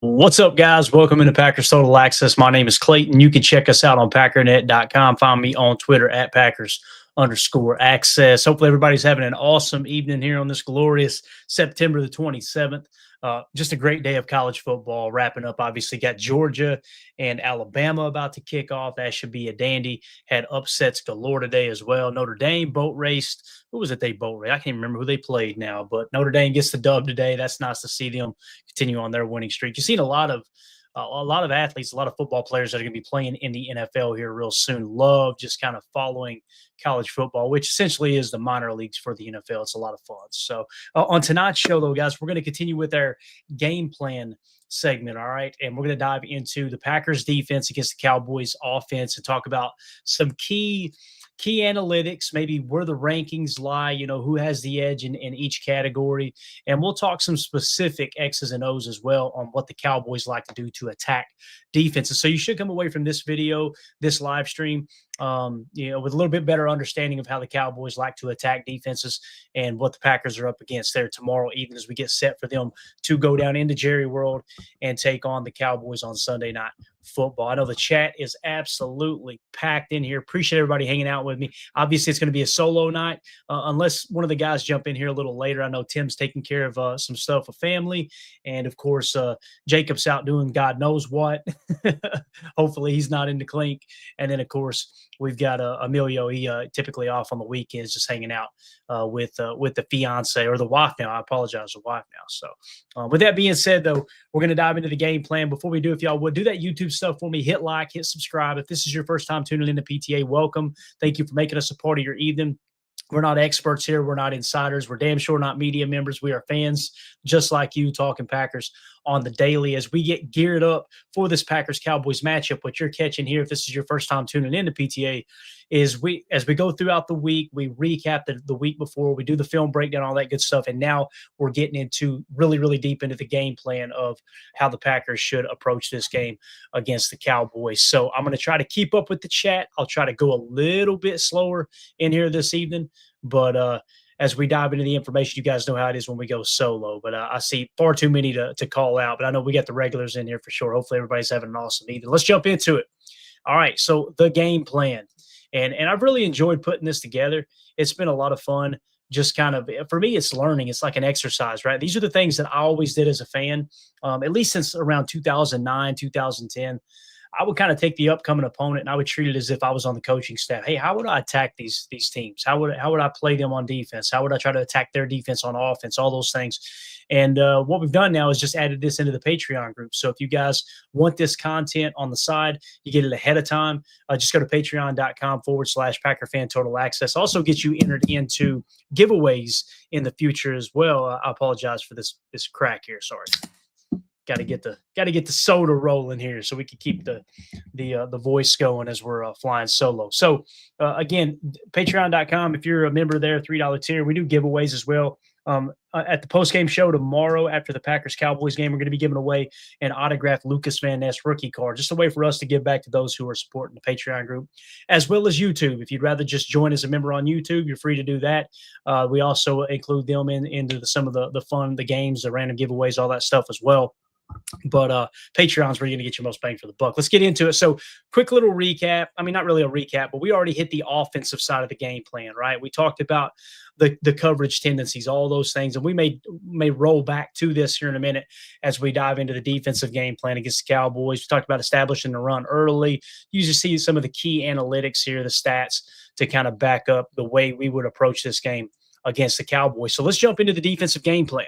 What's up, guys? Welcome into Packers Total Access. My name is Clayton. You can check us out on packernet.com. Find me on Twitter at Packers_access. Hopefully, everybody's having an awesome evening here on this glorious September the 27th. Just a great day of college football wrapping up. Obviously, got Georgia and Alabama about to kick off. That should be a dandy. Had upsets galore today as well. Notre Dame boat raced. Who was it they boat raced? I can't remember who they played now, but Notre Dame gets the dub today. That's nice to see them continue on their winning streak. You've seen a lot of athletes, a lot of football players that are going to be playing in the NFL here real soon. Love just kind of following college football, which essentially is the minor leagues for the NFL. It's a lot of fun. So on tonight's show, though, guys, we're going to continue with our game plan segment. All right. And we're going to dive into the Packers defense against the Cowboys offense and talk about some key analytics, maybe where the rankings lie, who has the edge in each category. And we'll talk some specific X's and O's as well on what the Cowboys like to do to attack defenses. So you should come away from this video, this live stream, with a little bit better understanding of how the Cowboys like to attack defenses and what the Packers are up against there tomorrow evening as we get set for them to go down into Jerry World and take on the Cowboys on Sunday Night Football. I know the chat is absolutely packed in here. Appreciate everybody hanging out with me. Obviously, it's going to be a solo night unless one of the guys jump in here a little later. I know Tim's taking care of some stuff with family. And, of course, Jacob's out doing God knows what. Hopefully, he's not in the clink. And then, of course, we've got Emilio. He typically off on the weekends, just hanging out with the fiance or the wife now. I apologize, the wife now. So with that being said, though, we're going to dive into the game plan. Before we do, if y'all would do that YouTube stuff for me, hit like, hit subscribe. If this is your first time tuning into PTA, welcome. Thank you for making us a part of your evening. We're not experts here. We're not insiders. We're damn sure not media members. We are fans just like you talking Packers on the daily as we get geared up for this Packers-Cowboys matchup. What you're catching here, if this is your first time tuning into PTA, is as we go throughout the week, we recap the week before, we do the film breakdown, all that good stuff, and now we're getting into really, really deep into the game plan of how the Packers should approach this game against the Cowboys. So I'm going to try to keep up with the chat. I'll try to go a little bit slower in here this evening, but as we dive into the information, you guys know how it is when we go solo. But I see far too many to call out. But I know we got the regulars in here for sure. Hopefully everybody's having an awesome evening. Let's jump into it. All right, so the game plan. And I've really enjoyed putting this together. It's been a lot of fun. Just kind of, for me, it's learning. It's like an exercise, right? These are the things that I always did as a fan, at least since around 2009, 2010. I would kind of take the upcoming opponent and I would treat it as if I was on the coaching staff. Hey, how would I attack these teams? How would I play them on defense? How would I try to attack their defense on offense? All those things. And what we've done now is just added this into the Patreon group. So if you guys want this content on the side, you get it ahead of time. Just go to patreon.com/PackerFan Total Access. Also gets you entered into giveaways in the future as well. I apologize for this crack here. Sorry. Got to get the soda rolling here so we can keep the voice going as we're flying solo. So again, patreon.com. If you're a member there, $3 tier, we do giveaways as well. At the post-game show tomorrow after the Packers-Cowboys game, we're going to be giving away an autographed Lucas Van Ness rookie card, just a way for us to give back to those who are supporting the Patreon group, as well as YouTube. If you'd rather just join as a member on YouTube, you're free to do that. We also include them into some of the fun, the games, the random giveaways, all that stuff as well. But Patreon's where you're going to get your most bang for the buck. Let's get into it. So quick little recap. I mean, not really a recap, but we already hit the offensive side of the game plan, right? We talked about the coverage tendencies, all those things. And we may roll back to this here in a minute as we dive into the defensive game plan against the Cowboys. We talked about establishing the run early. You just see some of the key analytics here, the stats to kind of back up the way we would approach this game against the Cowboys. So let's jump into the defensive game plan.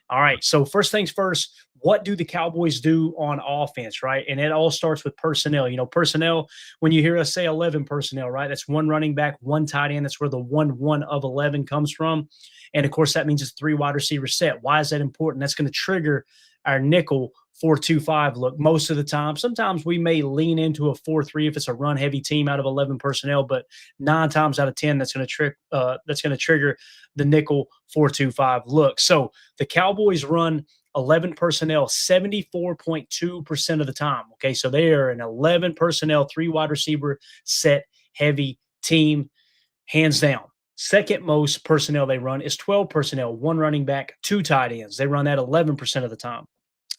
All right. So first things first, what do the Cowboys do on offense, right? And it all starts with personnel. Personnel, when you hear us say 11 personnel, right? That's one running back, one tight end. That's where the 1 of 11 comes from. And, of course, that means it's 3 wide receiver set. Why is that important? That's going to trigger our nickel 4-2-5 look most of the time. Sometimes we may lean into a 4-3 if it's a run-heavy team out of 11 personnel, but 9 times out of 10, that's going to trigger the nickel 4-2-5 look. So the Cowboys run 11 personnel 74.2% of the time. Okay, so they are an 11 personnel, 3 wide receiver set heavy team, hands down. Second most personnel they run is 12 personnel, 1 running back, 2 tight ends. They run that 11% of the time.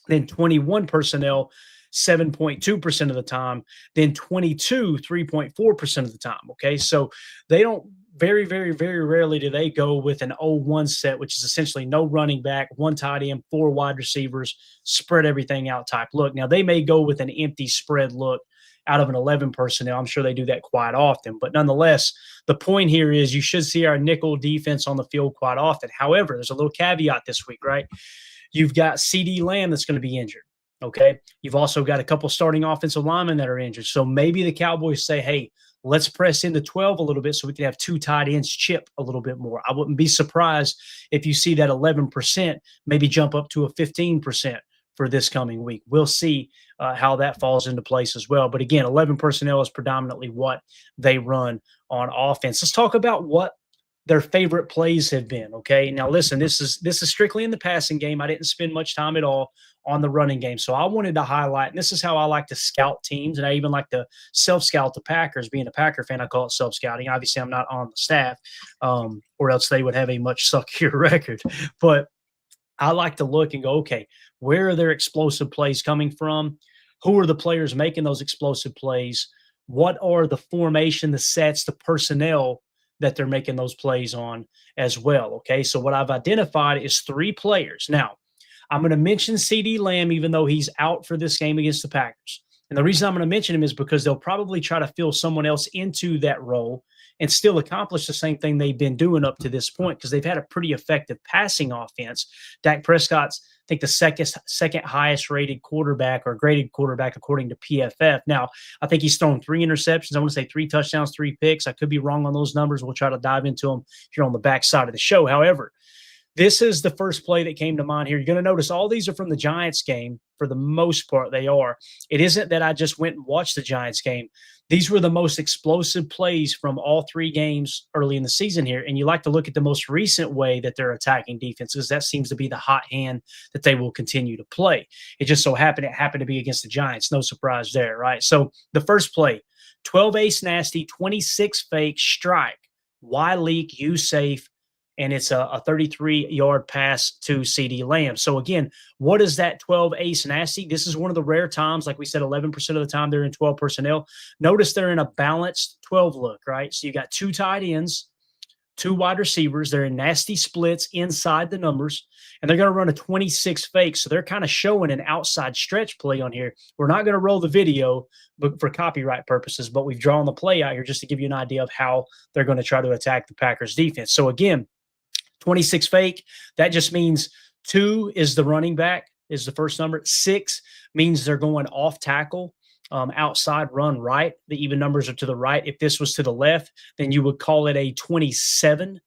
then 21 personnel 7.2% of the time, then 22 3.4% of the time. Okay. So they don't very, very, very rarely do they go with an 0-1 set, which is essentially no running back, one tight end, four wide receivers, spread everything out type look. Now they may go with an empty spread look out of an 11 personnel. I'm sure they do that quite often, but nonetheless, the point here is you should see our nickel defense on the field quite often. However, there's a little caveat this week, right? You've got CD Lamb that's going to be injured. Okay. You've also got a couple starting offensive linemen that are injured. So maybe the Cowboys say, hey, let's press into 12 a little bit so we can have two tight ends chip a little bit more. I wouldn't be surprised if you see that 11% maybe jump up to a 15% for this coming week. We'll see how that falls into place as well. But again, 11 personnel is predominantly what they run on offense. Let's talk about what their favorite plays have been. Okay. Now listen, this is strictly in the passing game. I didn't spend much time at all on the running game. So I wanted to highlight, and this is how I like to scout teams, and I even like to self-scout the Packers. Being a Packer fan, I call it self-scouting. Obviously, I'm not on the staff, or else they would have a much suckier record. But I like to look and go, okay, where are their explosive plays coming from? Who are the players making those explosive plays? What are the formation, the sets, the personnel that they're making those plays on as well? Okay, so what I've identified is three players. Now, I'm going to mention CD Lamb, even though he's out for this game against the Packers. And the reason I'm going to mention him is because they'll probably try to fill someone else into that role and still accomplish the same thing they've been doing up to this point because they've had a pretty effective passing offense. Dak Prescott's, I think, the second highest rated quarterback or graded quarterback according to PFF. Now, I think he's thrown 3 interceptions. I want to say 3 touchdowns, 3 picks. I could be wrong on those numbers. We'll try to dive into them here on the back side of the show. However, this is the first play that came to mind here. You're going to notice all these are from the Giants game. For the most part, they are. It isn't that I just went and watched the Giants game. These were the most explosive plays from all 3 games early in the season here. And you like to look at the most recent way that they're attacking defenses. That seems to be the hot hand that they will continue to play. It just so happened to be against the Giants. No surprise there, right? So the first play, 12 ace nasty, 26 fake, strike, Y leak, U safe, and it's a 33-yard pass to CD Lamb. So again, what is that 12 ace nasty? This is one of the rare times, like we said, 11% of the time they're in 12 personnel. Notice they're in a balanced 12 look, right? So you got 2 tight ends, 2 wide receivers. They're in nasty splits inside the numbers, and they're going to run a 26 fake. So they're kind of showing an outside stretch play on here. We're not going to roll the video for copyright purposes, but we've drawn the play out here just to give you an idea of how they're going to try to attack the Packers defense. So again, 26 fake, that just means 2 is the running back, is the first number. 6 means they're going off tackle, outside run right. The even numbers are to the right. If this was to the left, then you would call it a 27.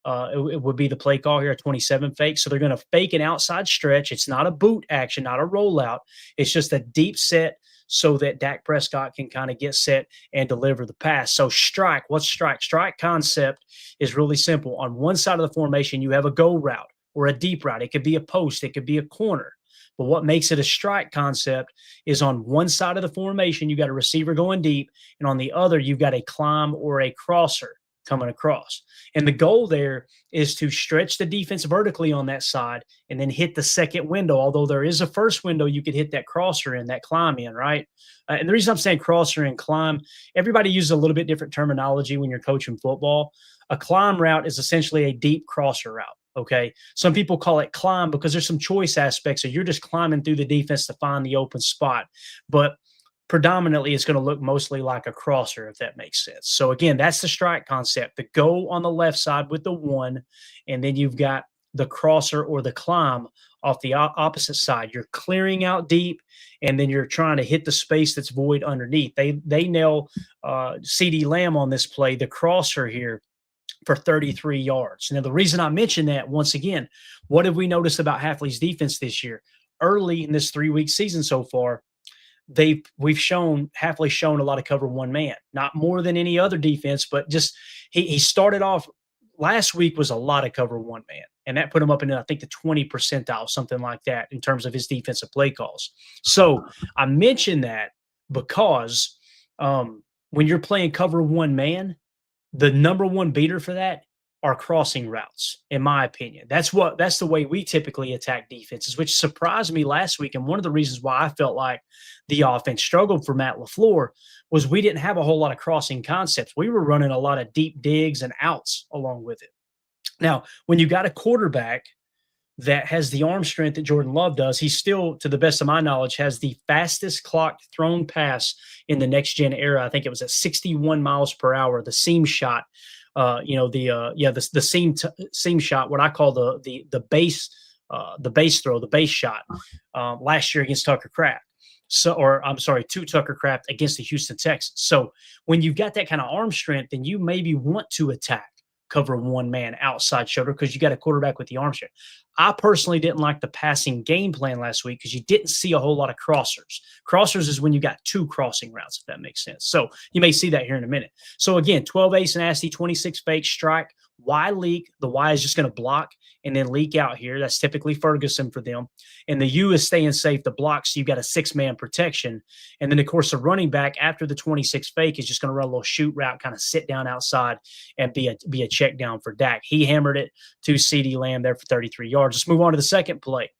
It would be the play call here, a 27 fake. So they're going to fake an outside stretch. It's not a boot action, not a rollout. It's just a deep set so that Dak Prescott can kind of get set and deliver the pass. So strike, what's strike? Strike concept is really simple. On one side of the formation, you have a go route or a deep route. It could be a post. It could be a corner. But what makes it a strike concept is on one side of the formation, you got a receiver going deep, and on the other, you've got a climb or a crosser coming across. And the goal there is to stretch the defense vertically on that side and then hit the second window. Although there is a first window, you could hit that crosser in, that climb in, right? And the reason I'm saying crosser and climb, everybody uses a little bit different terminology when you're coaching football. A climb route is essentially a deep crosser route. Okay. Some people call it climb because there's some choice aspects. So you're just climbing through the defense to find the open spot. But predominantly, it's going to look mostly like a crosser, if that makes sense. So again, that's the strike concept. The go on the left side with the 1, and then you've got the crosser or the climb off the opposite side. You're clearing out deep, and then you're trying to hit the space that's void underneath. They nail CD Lamb on this play, the crosser here, for 33 yards. Now, the reason I mention that, once again, what have we noticed about Hafley's defense this year? Early in this 3-week season so far, we've shown Hafley shown a lot of cover 1 man, not more than any other defense, but just he started off last week was a lot of cover 1 man, and that put him up in, I think, the 20 percentile, something like that, in terms of his defensive play calls. So I mention that because when you're playing cover 1 man, the number 1 beater for that are crossing routes, in my opinion. That's the way we typically attack defenses, which surprised me last week. And one of the reasons why I felt like the offense struggled for Matt LaFleur was we didn't have a whole lot of crossing concepts. We were running a lot of deep digs and outs along with it. Now, when you got a quarterback that has the arm strength that Jordan Love does, he still, to the best of my knowledge, has the fastest clocked thrown pass in the next gen era. I think it was at 61 miles per hour. The seam shot, the seam shot, what I call the base throw, the base shot, last year against Tucker Kraft. So, or I'm sorry, to Tucker Kraft against the Houston Texans. So when you've got that kind of arm strength, then you maybe want to attack cover one man outside shoulder because you got a quarterback with the arm strength. I personally didn't like the passing game plan last week because you didn't see a whole lot of crossers. Crossers is when you got two crossing routes, if that makes sense. So you may see that here in a minute. So again, 12 ace nasty, 26 fake, strike, Y leak. The Y is just going to block and then leak out here. That's typically Ferguson for them. And the U is staying safe, the block. So you've got a six-man protection. And then, of course, the running back after the 26 fake is just going to run a little shoot route, kind of sit down outside and be a check down for Dak. He hammered it to CeeDee Lamb there for 33 yards. Let's move on to the second play.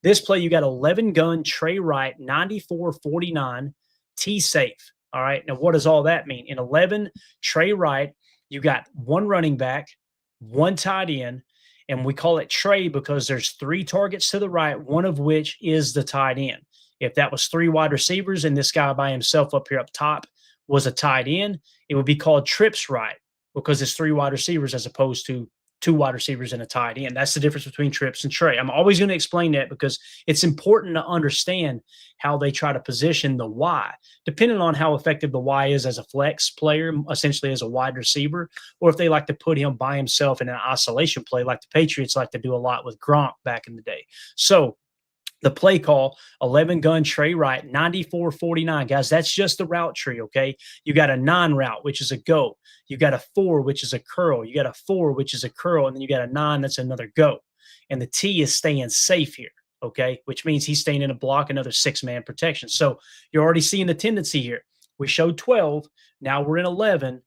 This play, you got 11 gun, Trey Wright, 94-49, T safe. All right. Now, what does all that mean? In 11, Trey Wright, you got one running back, one tight end, and we call it Trey because there's three targets to the right, one of which is the tight end. If that was three wide receivers and this guy by himself up here up top was a tight end, it would be called trips right because it's three wide receivers as opposed to two wide receivers and a tight end. That's the difference between trips and Trey. I'm always going to explain that because it's important to understand how they try to position the Y, depending on how effective the Y is as a flex player, essentially as a wide receiver, or if they like to put him by himself in an isolation play like the Patriots like to do a lot with Gronk back in the day. So the play call, 11 gun Trey Wright, 94-49. Guys, that's just the route tree, okay? You got a 9 route, which is a go. You got a 4, which is a curl. You got a 4, which is a curl. And then you got a 9, that's another go. And the T is staying safe here, okay? Which means he's staying in a block, another 6-man protection. So you're already seeing the tendency here. We showed 12. Now we're in 11.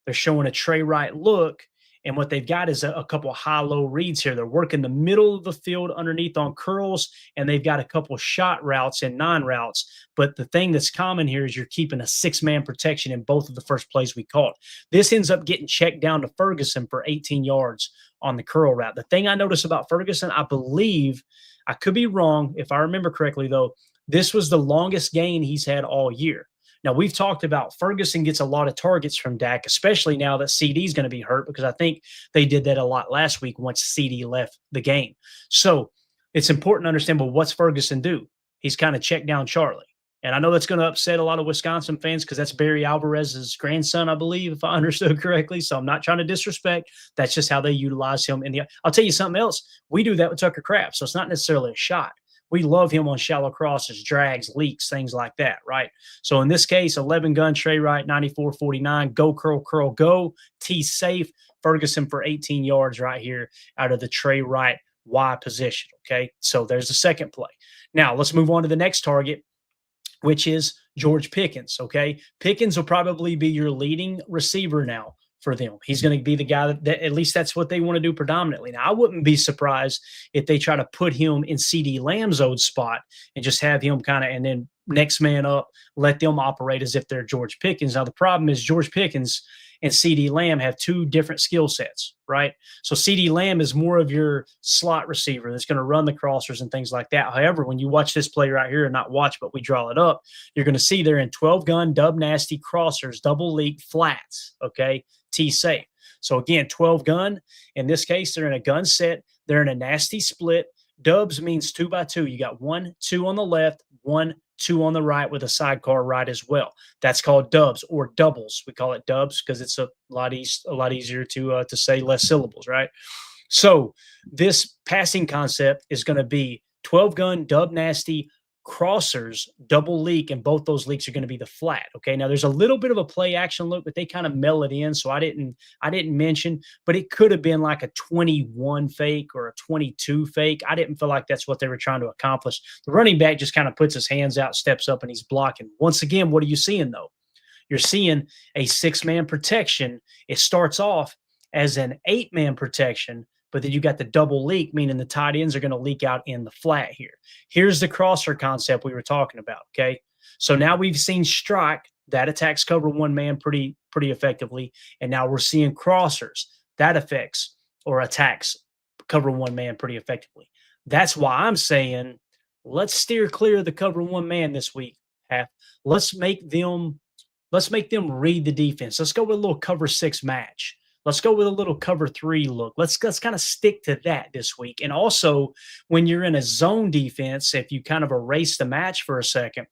They're showing a Trey Wright look. And what they've got is a couple high-low reads here. They're working the middle of the field underneath on curls, and they've got a couple shot routes and 9 routes. But the thing that's common here is you're keeping a 6-man protection in both of the first plays we caught. This ends up getting checked down to Ferguson for 18 yards on the curl route. The thing I noticed about Ferguson, I believe, I could be wrong, if I remember correctly, though, this was the longest gain he's had all year. Now, we've talked about Ferguson gets a lot of targets from Dak, especially now that CD is going to be hurt, because I think they did that a lot last week once CD left the game. So it's important to understand, well, what's Ferguson do? He's kind of checked down Charlie. And I know that's going to upset a lot of Wisconsin fans because that's Barry Alvarez's grandson, I believe, if I understood correctly. So I'm not trying to disrespect. That's just how they utilize him. I'll tell you something else. We do that with Tucker Kraft, so it's not necessarily a shot. We love him on shallow crosses, drags, leaks, things like that, right? So in this case, 11 gun, Trey Wright, 94-49, go, curl, curl, go, T safe, Ferguson for 18 yards right here out of the Trey Wright Y position, okay? So there's the second play. Now let's move on to the next target, which is George Pickens, okay? Pickens will probably be your leading receiver now for them. He's going to be the guy that at least that's what they want to do predominantly. Now, I wouldn't be surprised if they try to put him in CeeDee Lamb's old spot and just have him kind of, and then next man up, let them operate as if they're George Pickens. Now, the problem is George Pickens and CeeDee Lamb have two different skill sets, right? So CeeDee Lamb is more of your slot receiver that's going to run the crossers and things like that. However, when you watch this play right here, and not watch, but we draw it up, you're going to see they're in 12 gun, dub nasty crossers, double leak flats, okay? T safe. So again, 12 gun. In this case, they're in a gun set. They're in a nasty split. Dubs means 2 by 2. You got 1, 2 on the left, 1, 2 on the right with a sidecar right as well. That's called dubs or doubles. We call it dubs because it's a lot easier to say, less syllables, right? So this passing concept is going to be 12 gun, dub nasty, crossers, double leak, and both those leaks are going to be the flat. Okay. Now there's a little bit of a play action look, but they kind of mail it in. So I didn't mention, but it could have been like a 21 fake or a 22 fake. I didn't feel like that's what they were trying to accomplish. The running back just kind of puts his hands out, steps up, and he's blocking. Once again, what are you seeing though? You're seeing a 6-man protection. It starts off as an 8-man protection, but then you got the double leak, meaning the tight ends are going to leak out in the flat here. Here's the crosser concept we were talking about. Okay. So now we've seen strike that attacks cover one man pretty effectively. And now we're seeing crossers that affects or attacks cover one man pretty effectively. That's why I'm saying let's steer clear of the cover one man this week. Half. Let's make them read the defense. Let's go with a little cover six match. Let's go with a little cover three look. Let's kind of stick to that this week. And also, when you're in a zone defense, if you kind of erase the match for a second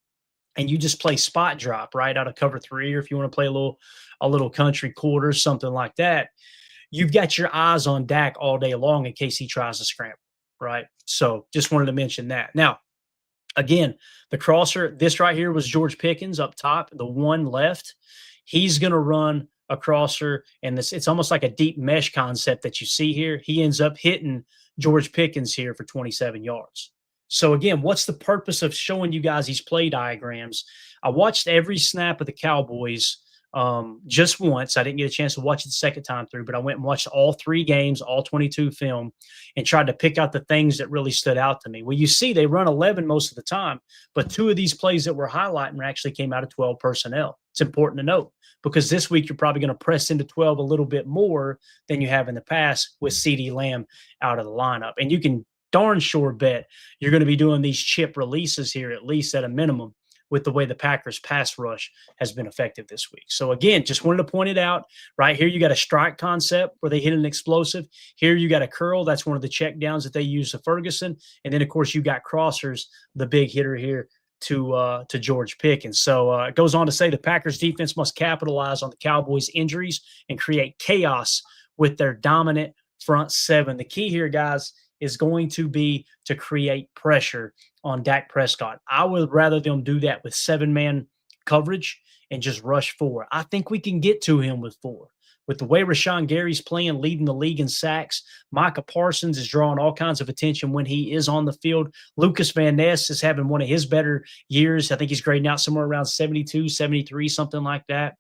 and you just play spot drop right out of cover three, or if you want to play a little country quarter, something like that, you've got your eyes on Dak all day long in case he tries to scramble, right? So just wanted to mention that. Now, again, the crosser, this right here was George Pickens up top, the one left. He's going to run a crosser, and it's almost like a deep mesh concept that you see here. He ends up hitting George Pickens here for 27 yards. So again, what's the purpose of showing you guys these play diagrams? I watched every snap of the Cowboys just once. I didn't get a chance to watch it the second time through, but I went and watched all 3 games, all 22 film, and tried to pick out the things that really stood out to me. Well, you see, they run 11 most of the time, but 2 of these plays that we're highlighting actually came out of 12 personnel. It's important to note because this week you're probably going to press into 12 a little bit more than you have in the past with CeeDee Lamb out of the lineup. And you can darn sure bet you're going to be doing these chip releases here, at least at a minimum, with the way the Packers pass rush has been effective this week. So again, just wanted to point it out. Right here, you got a strike concept where they hit an explosive. Here you got a curl. That's one of the check downs that they use to Ferguson. And then, of course, you got crossers, the big hitter here to George Pickens. So it goes on to say the Packers defense must capitalize on the Cowboys' injuries and create chaos with their dominant front seven. The key here, guys, is going to be to create pressure on Dak Prescott. I would rather them do that with 7-man coverage and just rush 4. I think we can get to him with 4. With the way Rashawn Gary's playing, leading the league in sacks, Micah Parsons is drawing all kinds of attention when he is on the field. Lucas Van Ness is having one of his better years. I think he's grading out somewhere around 72, 73, something like that.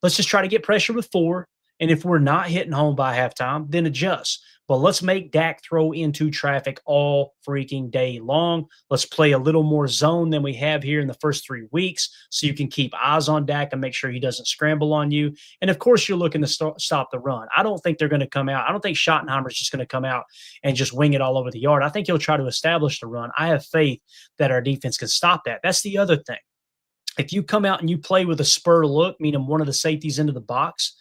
Let's just try to get pressure with 4. And if we're not hitting home by halftime, then adjust. But let's make Dak throw into traffic all freaking day long. Let's play a little more zone than we have here in the first 3 weeks so you can keep eyes on Dak and make sure he doesn't scramble on you. And, of course, you're looking to stop the run. I don't think they're going to come out. I don't think Schottenheimer's just going to come out and just wing it all over the yard. I think he'll try to establish the run. I have faith that our defense can stop that. That's the other thing. If you come out and you play with a spur look, meaning one of the safeties into the box,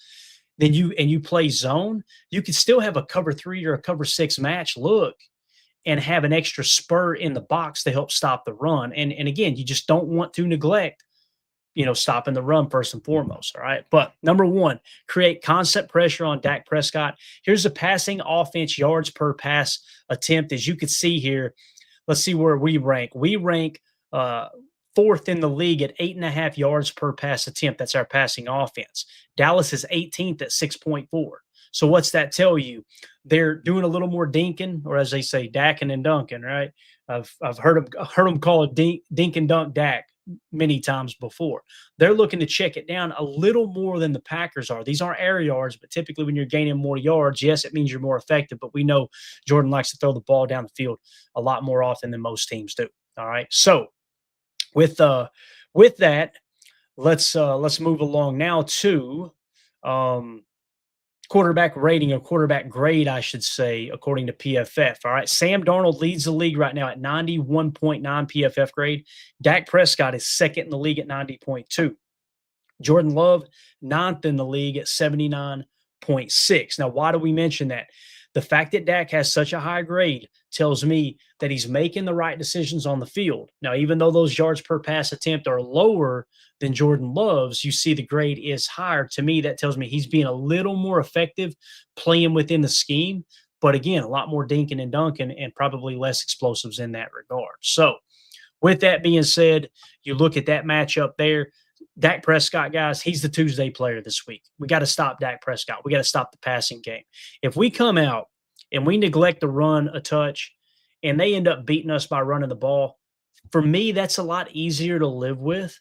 then you play zone, you could still have a cover 3 or a cover 6 match look and have an extra spur in the box to help stop the run. And again, you just don't want to neglect, stopping the run first and foremost. All right. But number 1, create concept pressure on Dak Prescott. Here's the passing offense yards per pass attempt. As you can see here, let's see where we rank. We rank 4th in the league at 8.5 yards per pass attempt. That's our passing offense. Dallas is 18th at 6.4. So what's that tell you? They're doing a little more dinking, or as they say, dacking and dunking, right? I've heard them call it dink and dunk Dak many times before. They're looking to check it down a little more than the Packers are. These aren't air yards, but typically when you're gaining more yards, yes, it means you're more effective, but we know Jordan likes to throw the ball down the field a lot more often than most teams do. All right. So with that, let's move along now to quarterback rating, or quarterback grade, I should say, according to PFF. All right, Sam Darnold leads the league right now at 91.9 PFF grade. Dak Prescott is 2nd in the league at 90.2. Jordan Love, 9th in the league at 79.6. Now, why do we mention that? The fact that Dak has such a high grade tells me that he's making the right decisions on the field. Now, even though those yards per pass attempt are lower than Jordan Love's, you see the grade is higher. To me, that tells me he's being a little more effective playing within the scheme. But again, a lot more dinking and dunking and probably less explosives in that regard. So with that being said, you look at that matchup there. Dak Prescott, guys, he's the Tuesday player this week. We got to stop Dak Prescott. We got to stop the passing game. If we come out and we neglect to run a touch and they end up beating us by running the ball, for me, that's a lot easier to live with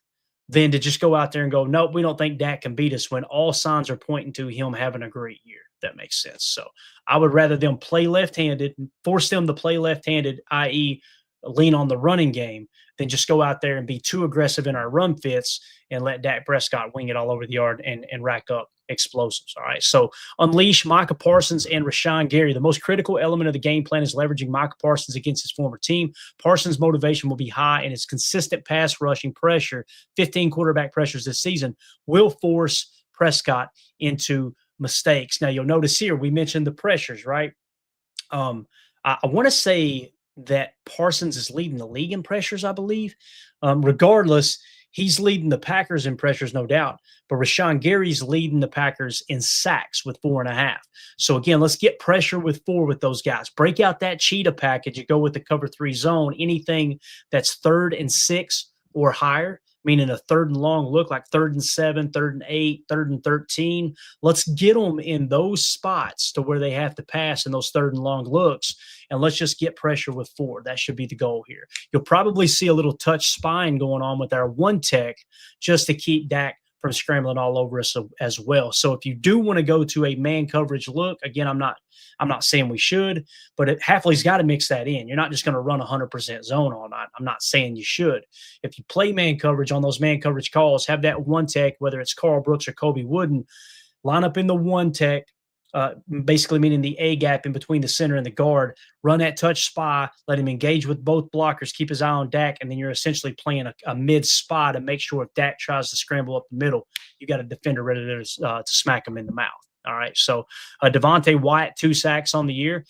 than to just go out there and go, nope, we don't think Dak can beat us, when all signs are pointing to him having a great year. That makes sense. So I would rather them play left-handed, force them to play left-handed, i.e., lean on the running game, than just go out there and be too aggressive in our run fits and let Dak Prescott wing it all over the yard and rack up explosives. All right. So unleash Micah Parsons and Rashawn Gary. The most critical element of the game plan is leveraging Micah Parsons against his former team. Parsons' motivation will be high, and his consistent pass rushing pressure, 15 quarterback pressures this season, will force Prescott into mistakes. Now, you'll notice here we mentioned the pressures, right? I want to say that Parsons is leading the league in pressures, I believe. Regardless, he's leading the Packers in pressures, no doubt. But Rashawn Gary's leading the Packers in sacks with 4.5. So again, let's get pressure with 4 with those guys. Break out that cheetah package. You go with the cover 3 zone. Anything that's 3rd and 6 or higher, meaning a 3rd and long look, like 3rd and 7, 3rd and 8, 3rd and 13. Let's get them in those spots to where they have to pass in those 3rd and long looks, and let's just get pressure with 4. That should be the goal here. You'll probably see a little touch spine going on with our one tech just to keep Dak from scrambling all over us as well. So if you do want to go to a man coverage look, again, I'm not saying we should, but Hafley's got to mix that in. You're not just going to run 100% zone all night. I'm not saying you should. If you play man coverage on those man coverage calls, have that one tech, whether it's Carl Brooks or Kobe Wooden, line up in the one tech, basically meaning the A gap in between the center and the guard, run that touch spy, let him engage with both blockers, keep his eye on Dak, and then you're essentially playing a mid spy to make sure if Dak tries to scramble up the middle, you got a defender ready to smack him in the mouth. All right. So Devontae Wyatt, 2 sacks on the year.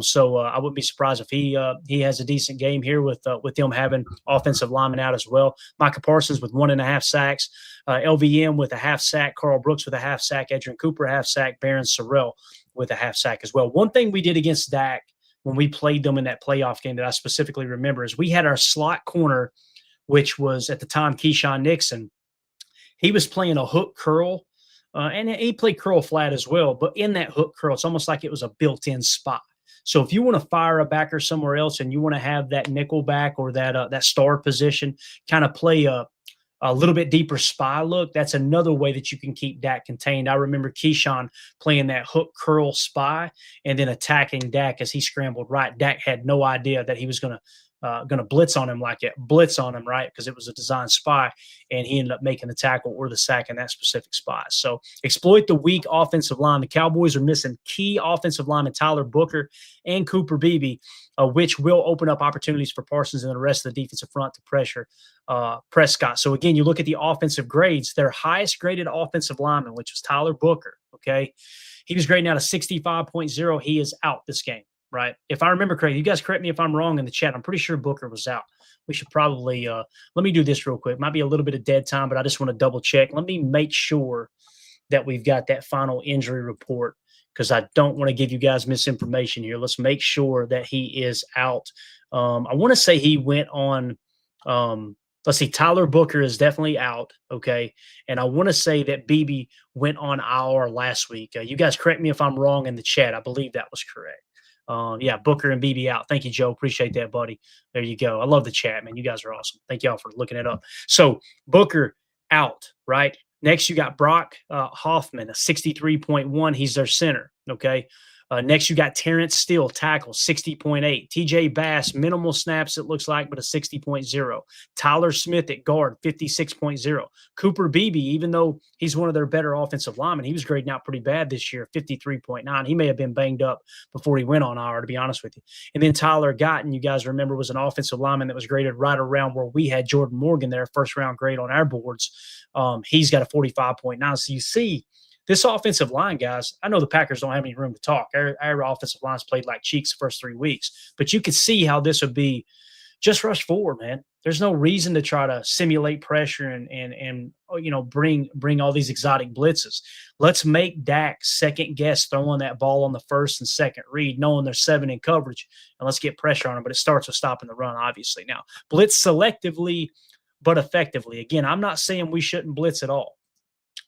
So I wouldn't be surprised if he has a decent game here with them having offensive linemen out as well. Micah Parsons with 1.5 sacks, LVM with a half sack, Carl Brooks with a half sack, Edgerrin Cooper a half sack, Baron Sorrell with a half sack as well. One thing we did against Dak when we played them in that playoff game that I specifically remember is we had our slot corner, which was at the time Keyshawn Nixon. He was playing a hook curl. And he played curl flat as well. But in that hook curl, it's almost like it was a built-in spot. So if you want to fire a backer somewhere else and you want to have that nickel back or that star position kind of play a little bit deeper spy look, that's another way that you can keep Dak contained. I remember Keyshawn playing that hook curl spy and then attacking Dak as he scrambled right. Dak had no idea that he was going to blitz on him like it. Blitz on him, right? Because it was a design spy, and he ended up making the tackle or the sack in that specific spot. So exploit the weak offensive line. The Cowboys are missing key offensive linemen Tyler Booker and Cooper Beebe, which will open up opportunities for Parsons and the rest of the defensive front to pressure Prescott. So again, you look at the offensive grades, their highest graded offensive lineman, which was Tyler Booker, okay? He was grading out a 65.0. He is out this game. Right. If I remember correctly, you guys correct me if I'm wrong in the chat. I'm pretty sure Booker was out. We should probably let me do this real quick. Might be a little bit of dead time, but I just want to double check. Let me make sure that we've got that final injury report because I don't want to give you guys misinformation here. Let's make sure that he is out. I want to say he went on. Let's see. Tyler Booker is definitely out. Okay. And I want to say that Beebe went on IR last week. You guys correct me if I'm wrong in the chat. I believe that was correct. Yeah, Booker and BB out. Thank you, Joe. Appreciate that, buddy. There you go. I love the chat, man. You guys are awesome. Thank y'all for looking it up. So Booker out, right? Next, you got Brock Hoffman, a 63.1. He's their center, okay? Next, you got Terrence Steele, tackle, 60.8. TJ Bass, minimal snaps, it looks like, but a 60.0. Tyler Smith at guard, 56.0. Cooper Beebe, even though he's one of their better offensive linemen, he was grading out pretty bad this year, 53.9. He may have been banged up before he went on IR, to be honest with you. And then Tyler Gotton, you guys remember, was an offensive lineman that was graded right around where we had Jordan Morgan there, first-round grade on our boards. He's got a 45.9. So you see, this offensive line, guys, I know the Packers don't have any room to talk. Our offensive line's played like cheeks the first 3 weeks. But you could see how this would be just rush forward, man. There's no reason to try to simulate pressure and bring all these exotic blitzes. Let's make Dak second guess throwing that ball on the first and second read, knowing there's 7 in coverage, and let's get pressure on them. But it starts with stopping the run, obviously. Now, blitz selectively but effectively. Again, I'm not saying we shouldn't blitz at all.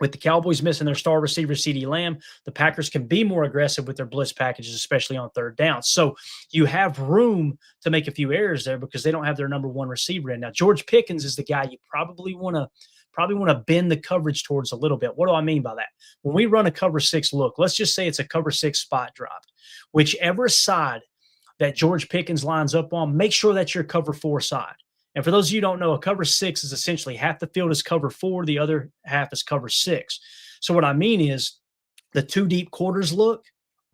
With the Cowboys missing their star receiver, CeeDee Lamb, the Packers can be more aggressive with their blitz packages, especially on third down. So you have room to make a few errors there because they don't have their number one receiver in. Now, George Pickens is the guy you probably want to bend the coverage towards a little bit. What do I mean by that? When we run a cover six look, let's just say it's a cover six spot drop. Whichever side that George Pickens lines up on, make sure that's your cover four side. And for those of you who don't know, a cover six is essentially half the field is cover four, the other half is cover six. So what I mean is the two deep quarters look,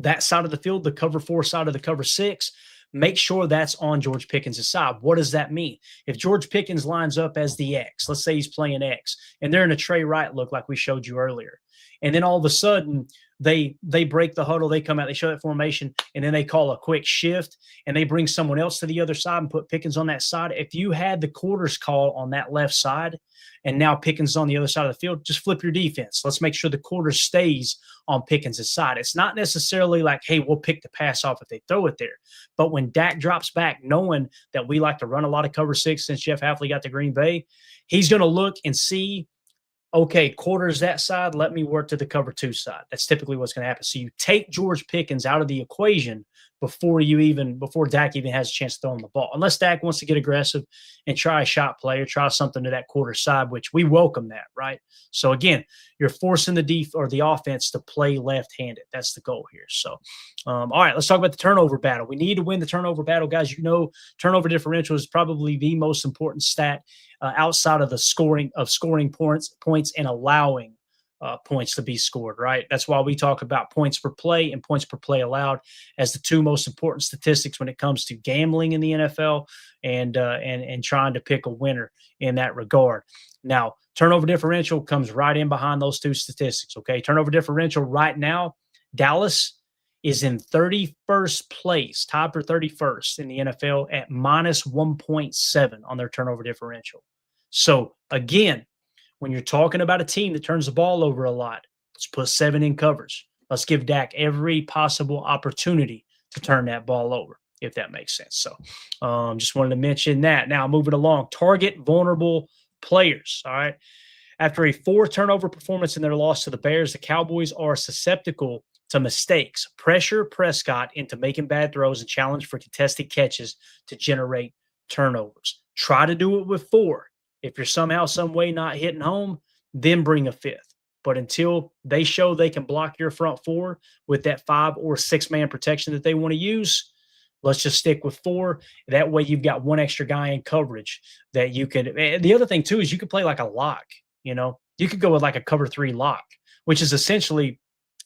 that side of the field, the cover four side of the cover six, make sure that's on George Pickens' side. What does that mean? If George Pickens lines up as the X, let's say he's playing X, and they're in a Trey Wright look like we showed you earlier, and then all of a sudden they break the huddle, they come out, they show that formation, and then they call a quick shift, and they bring someone else to the other side and put Pickens on that side. If you had the quarters call on that left side, and now Pickens on the other side of the field, just flip your defense. Let's make sure the quarter stays on Pickens' side. It's not necessarily like, hey, we'll pick the pass off if they throw it there. But when Dak drops back, knowing that we like to run a lot of cover six since Jeff Hafley got to Green Bay, he's going to look and see, okay, quarters that side, let me work to the cover two side. That's typically what's going to happen. So you take George Pickens out of the equation before Dak even has a chance to throw him the ball. Unless Dak wants to get aggressive and try a shot play or try something to that quarter side, which we welcome that, right? So again, you're forcing the offense to play left-handed. That's the goal here. So, all right, let's talk about the turnover battle. We need to win the turnover battle, guys. You know, turnover differential is probably the most important stat outside of the scoring points and allowing points to be scored, right? That's why we talk about points per play and points per play allowed as the two most important statistics when it comes to gambling in the NFL and trying to pick a winner in that regard. Now, turnover differential comes right in behind those two statistics, okay? Turnover differential right now, Dallas is in 31st place, tied for 31st in the NFL at minus 1.7 on their turnover differential. So again, when you're talking about a team that turns the ball over a lot, let's put 7 in coverage. Let's give Dak every possible opportunity to turn that ball over, if that makes sense. So just wanted to mention that. Now, moving along, target vulnerable players, all right? After a 4 turnover performance in their loss to the Bears, the Cowboys are susceptible to mistakes. Pressure Prescott into making bad throws and challenge for contested catches to generate turnovers. Try to do it with 4. If you're somehow, some way not hitting home, then bring a 5th. But until they show they can block your front 4 with that 5 or 6 man protection that they want to use, let's just stick with 4. That way you've got one extra guy in coverage that you can. And the other thing too is you could play like a lock. You know, you could go with like a cover 3 lock, which is essentially,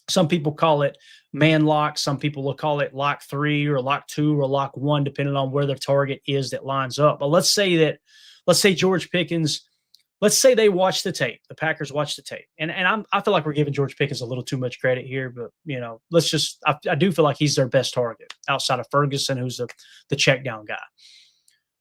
some people call it man lock. Some people will call it lock 3 or lock 2 or lock 1, depending on where their target is that lines up. But let's say George Pickens, let's say they watch the tape. The Packers watch the tape. And I feel like we're giving George Pickens a little too much credit here, but, you know, I do feel like he's their best target outside of Ferguson, who's the check down guy.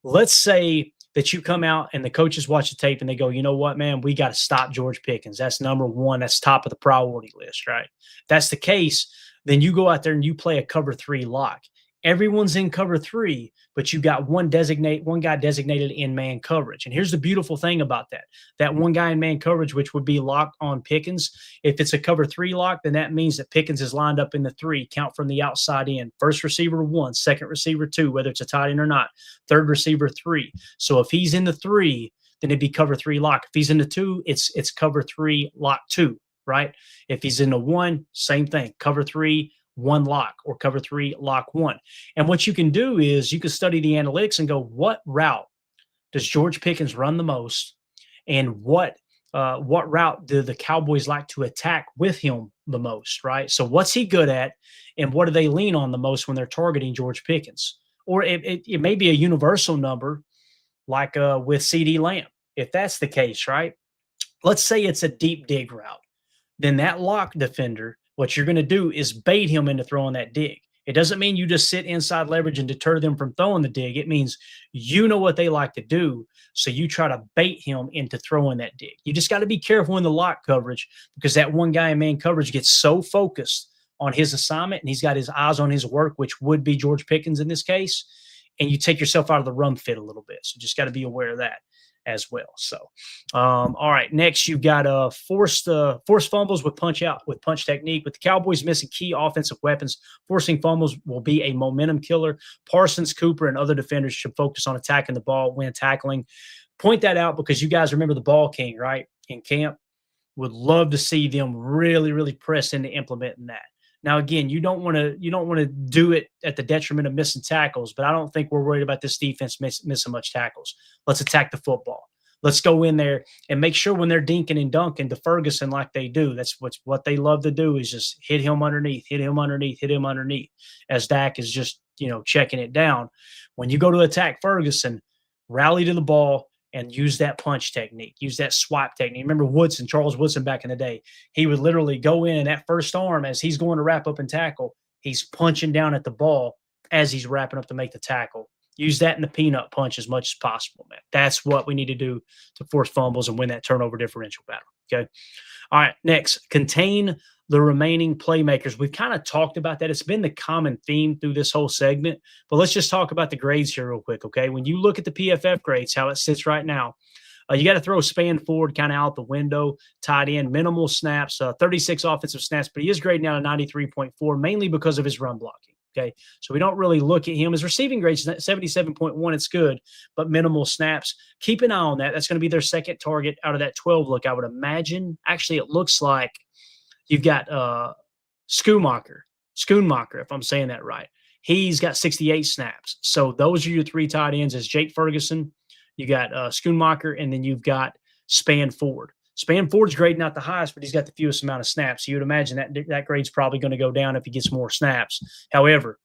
Let's say that you come out and the coaches watch the tape and they go, you know what, man, we got to stop George Pickens. That's number 1. That's top of the priority list, right? If that's the case, then you go out there and you play a cover 3 lock. Everyone's in cover 3, but you got one guy designated in man coverage. And here's the beautiful thing about that. That one guy in man coverage, which would be locked on Pickens. If it's a cover 3 lock, then that means that Pickens is lined up in the 3, count from the outside in. First receiver 1, second receiver 2, whether it's a tight end or not. Third receiver 3. So if he's in the 3, then it'd be cover 3 lock. If he's in the 2, it's cover 3 lock 2, right? If he's in the 1, same thing, cover 3 1 lock or cover 3 lock 1. And what you can do is you can study the analytics and go, what route does George Pickens run the most, and what route do the Cowboys like to attack with him the most, right? So what's he good at, and what do they lean on the most when they're targeting George Pickens? Or it may be a universal number like with CeeDee Lamb. If that's the case, right? Let's say it's a deep dig route. Then that lock defender, what you're going to do is bait him into throwing that dig. It doesn't mean you just sit inside leverage and deter them from throwing the dig. It means you know what they like to do, so you try to bait him into throwing that dig. You just got to be careful in the lock coverage, because that one guy in man coverage gets so focused on his assignment and he's got his eyes on his work, which would be George Pickens in this case, and you take yourself out of the run fit a little bit. So just got to be aware of that. as well. So, all right, next you've got forced fumbles with punch technique. With the Cowboys missing key offensive weapons, forcing fumbles will be a momentum killer. Parsons, Cooper, and other defenders should focus on attacking the ball when tackling. Point that out because you guys remember the ball king, right? In camp, would love to see them really, really press into implementing that. Now, again, you don't want to do it at the detriment of missing tackles, but I don't think we're worried about this defense missing much tackles. Let's attack the football. Let's go in there and make sure when they're dinking and dunking to Ferguson like they do, that's what they love to do is just hit him underneath, hit him underneath, hit him underneath, as Dak is just checking it down. When you go to attack Ferguson, rally to the ball and use that punch technique, use that swipe technique. Remember Charles Woodson back in the day, he would literally go in that first arm as he's going to wrap up and tackle. He's punching down at the ball as he's wrapping up to make the tackle. Use that in the peanut punch as much as possible, man. That's what we need to do to force fumbles and win that turnover differential battle. Okay. All right. Next, contain the remaining playmakers. We've kind of talked about that. It's been the common theme through this whole segment, but let's just talk about the grades here real quick. Okay. When you look at the PFF grades, how it sits right now, you got to throw Span Ford kind of out the window, tight end, minimal snaps, 36 offensive snaps, but he is grading out a 93.4, mainly because of his run blocking. Okay. So we don't really look at him. His receiving grade is 77.1. It's good, but minimal snaps. Keep an eye on that. That's going to be their second target out of that 12 look, I would imagine. Actually, it looks like you've got Schoonmaker, if I'm saying that right. He's got 68 snaps. So those are your three tight ends as Jake Ferguson. You got Schoonmaker, and then you've got Span Ford. Span Ford's grading not the highest, but he's got the fewest amount of snaps. So you would imagine that grade's probably going to go down if he gets more snaps. However,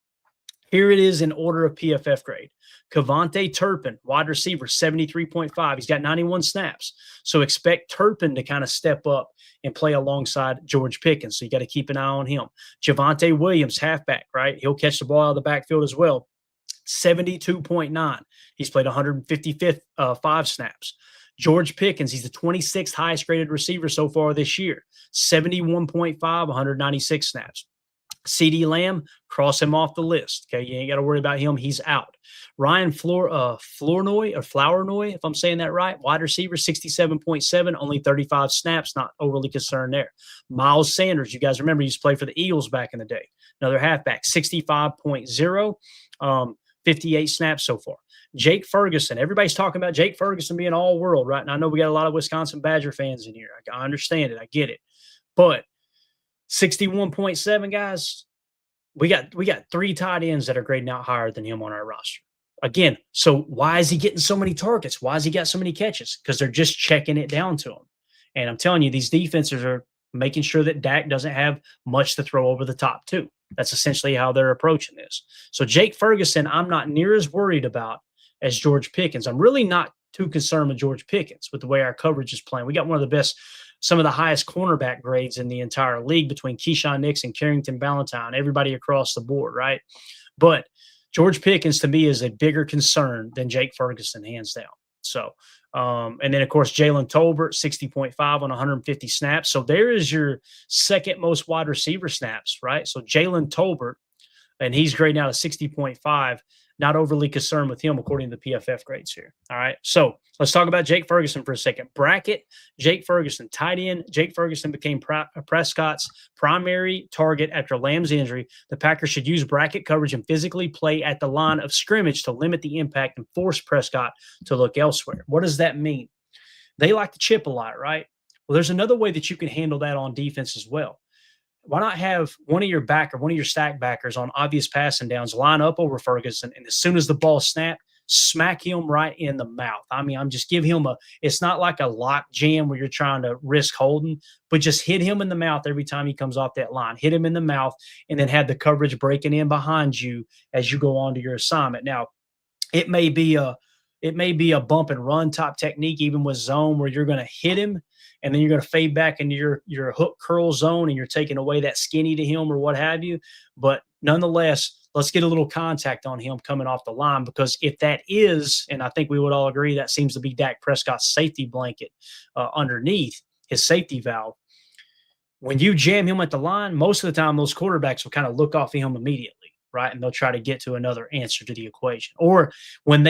here it is in order of PFF grade. Kevontae Turpin, wide receiver, 73.5. He's got 91 snaps. So expect Turpin to kind of step up and play alongside George Pickens. So you got to keep an eye on him. Javonte Williams, halfback, right? He'll catch the ball out of the backfield as well. 72.9. He's played 155 snaps. George Pickens, he's the 26th highest graded receiver so far this year. 71.5, 196 snaps. CeeDee Lamb, cross him off the list. Okay, you ain't got to worry about him. He's out. Ryan Flournoy, if I'm saying that right, wide receiver, 67.7, only 35 snaps, not overly concerned there. Miles Sanders, you guys remember he used to play for the Eagles back in the day. Another halfback, 65.0, 58 snaps so far. Jake Ferguson, everybody's talking about Jake Ferguson being all world, right? And I know we got a lot of Wisconsin Badger fans in here. I understand it. I get it. But 61.7, guys, we got three tight ends that are grading out higher than him on our roster. Again, so why is he getting so many targets? Why has he got so many catches? Because they're just checking it down to him. And I'm telling you, these defenses are making sure that Dak doesn't have much to throw over the top too. That's essentially how they're approaching this. So Jake Ferguson, I'm not near as worried about as George Pickens. I'm really not too concerned with George Pickens with the way our coverage is playing. We got one of the best, some of the highest cornerback grades in the entire league between Keyshawn Nix and Carrington Ballantyne, everybody across the board, right? But George Pickens to me is a bigger concern than Jake Ferguson, hands down. So, and then of course, Jalen Tolbert, 60.5 on 150 snaps. So there is your second most wide receiver snaps, right? So Jalen Tolbert, and he's grading out a 60.5. Not overly concerned with him according to the PFF grades here. All right. So let's talk about Jake Ferguson for a second. Bracket, Jake Ferguson, tight end. Jake Ferguson became Prescott's primary target after Lamb's injury. The Packers should use bracket coverage and physically play at the line of scrimmage to limit the impact and force Prescott to look elsewhere. What does that mean? They like to chip a lot, right? Well, there's another way that you can handle that on defense as well. Why not have one of your stack backers on obvious passing downs line up over Ferguson, and as soon as the ball snapped, smack him right in the mouth. I mean, I'm just give him it's not like a lock jam where you're trying to risk holding, but just hit him in the mouth every time he comes off that line. Hit him in the mouth and then have the coverage breaking in behind you as you go on to your assignment. Now, it may be a bump and run type technique, even with zone, where you're going to hit him and then you're going to fade back into your hook curl zone and you're taking away that skinny to him or what have you. But nonetheless, let's get a little contact on him coming off the line, because if that is, and I think we would all agree, that seems to be Dak Prescott's safety blanket underneath his safety valve. When you jam him at the line, most of the time those quarterbacks will kind of look off of him immediately, right? And they'll try to get to another answer to the equation. Or when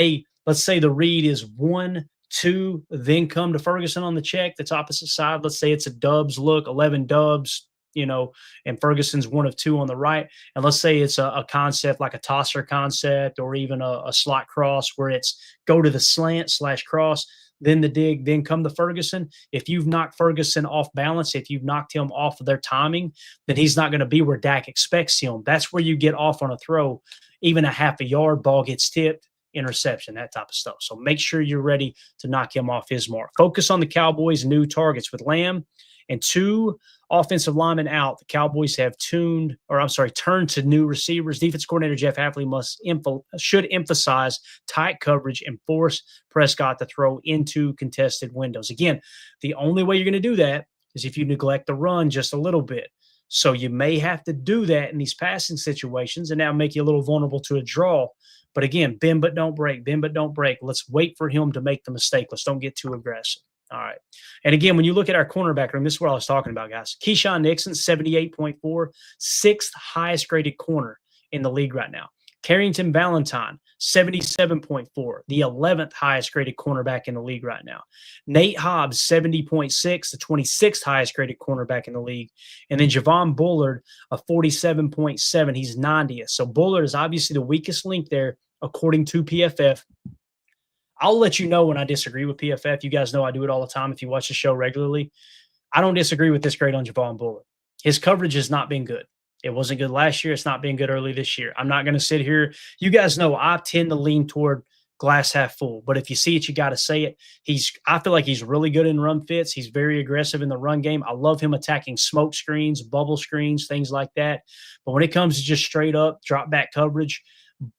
let's say the read is 1, 2, then come to Ferguson on the check, that's opposite side. Let's say it's a dubs look, 11 dubs, and Ferguson's 1 of 2 on the right. And let's say it's a concept like a tosser concept or even a slot cross where it's go to the slant slash cross, then the dig, then come to Ferguson. If you've knocked Ferguson off balance, if you've knocked him off of their timing, then he's not going to be where Dak expects him. That's where you get off on a throw. Even a half a yard, ball gets tipped, interception, that type of stuff. So make sure you're ready to knock him off his mark. Focus on the Cowboys' new targets with Lamb and 2 offensive linemen out. The Cowboys have turned to new receivers. Defense coordinator Jeff Hafley should emphasize tight coverage and force Prescott to throw into contested windows. Again, the only way you're going to do that is if you neglect the run just a little bit. So you may have to do that in these passing situations and now make you a little vulnerable to a draw. But again, bend but don't break, bend but don't break. Let's wait for him to make the mistake. Let's don't get too aggressive. All right. And again, when you look at our cornerback room, this is what I was talking about, guys. Keyshawn Nixon, 78.4, sixth highest graded corner in the league right now. Carrington Valentine, 77.4, the 11th highest graded cornerback in the league right now. Nate Hobbs, 70.6, the 26th highest graded cornerback in the league. And then Javon Bullard, a 47.7, he's 90th. So Bullard is obviously the weakest link there, according to PFF. I'll let you know when I disagree with PFF. You guys know I do it all the time if you watch the show regularly. I don't disagree with this grade on Javon Bullard. His coverage has not been good. It wasn't good last year. It's not been good early this year. I'm not going to sit here. You guys know I tend to lean toward glass half full. But if you see it, you got to say it. I feel like he's really good in run fits. He's very aggressive in the run game. I love him attacking smoke screens, bubble screens, things like that. But when it comes to just straight up drop back coverage,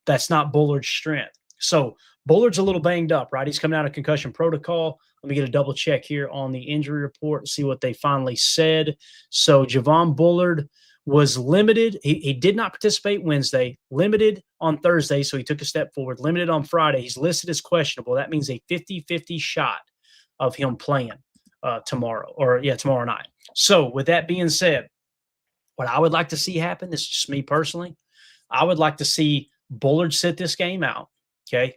that's not Bullard's strength. So Bullard's a little banged up, right? He's coming out of concussion protocol. Let me get a double check here on the injury report and see what they finally said. So Javon Bullard was limited. He did not participate Wednesday, limited on Thursday, so he took a step forward, limited on Friday. He's listed as questionable. That means a 50-50 shot of him playing tomorrow night. So with that being said, what I would like to see happen, this is just me personally, I would like to see Bullard sit this game out, okay?